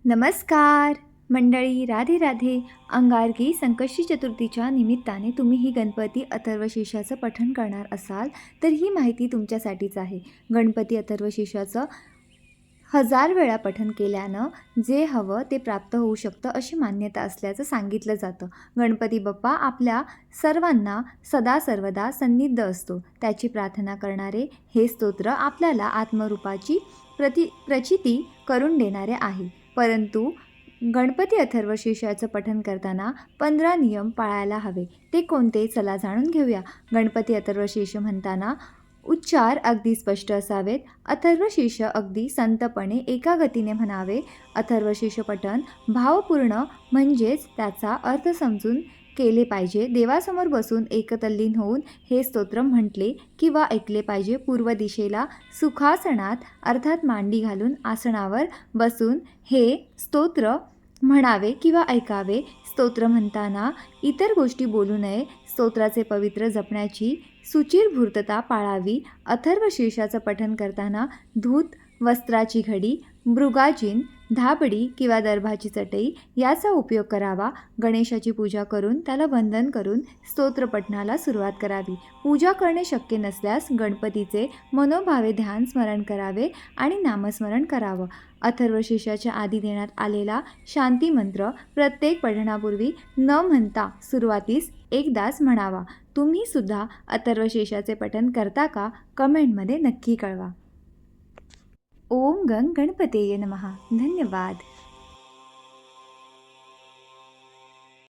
नमस्कार मंडळी, राधे राधे. अंगारकी संकष्टी चतुर्थीच्या निमित्ताने तुम्ही ही गणपती अथर्वशीर्षाचं पठण करणार असाल तर ही माहिती तुमच्यासाठीच आहे. गणपती अथर्वशीर्षाचं 1000 वेळा पठण केल्यानं जे हवं ते प्राप्त होऊ शकतं अशी मान्यता असल्याचं सांगितलं जातं. गणपती बाप्पा आपल्या सर्वांना सदा सर्वदा सन्निध असतो. त्याची प्रार्थना करणारे हे स्तोत्र आपल्याला आत्मरूपाची प्रचिती करून देणारे आहे. परंतु गणपती अथर्वशीर्षाचं पठण करताना 15 नियम पाळायला हवे. ते कोणते, चला जाणून घेऊया. गणपती अथर्वशीर्ष म्हणताना उच्चार अगदी स्पष्ट असावेत. अथर्वशीर्ष अगदी संतपणे एका गतीने म्हणावे. अथर्वशीर्ष पठण भावपूर्ण म्हणजेच त्याचा अर्थ समजून केले पाहिजे. देवासमोर बसून एकतल्लीन होऊन हे स्तोत्र म्हटले किंवा ऐकले पाहिजे. पूर्व दिशेला सुखासनात अर्थात मांडी घालून आसनावर बसून हे स्तोत्र म्हणावे किंवा ऐकावे. स्तोत्र म्हणताना इतर गोष्टी बोलू नये. स्तोत्राचे पवित्र जपण्याची सुचिरभूतता पाळावी. अथर्वशीर्षाचं पठण करताना धूत वस्त्राची घडी, मृगाजीन, धाबडी किंवा दर्भाची चटई याचा उपयोग करावा. गणेशाची पूजा करून त्याला वंदन करून स्तोत्र पठणाला सुरुवात करावी. पूजा करणे शक्य नसल्यास गणपतीचे मनोभावे ध्यान स्मरण करावे आणि नामस्मरण करावं. अथर्वशीर्षाच्या आधी देण्यात आलेला शांती मंत्र प्रत्येक पठणापूर्वी न म्हणता सुरुवातीस एकदाच म्हणावा. तुम्ही सुद्धा अथर्वशीर्षाचे पठण करता का? कमेंटमध्ये नक्की कळवा. ओम गंग गणपतेय नमः. धन्यवाद.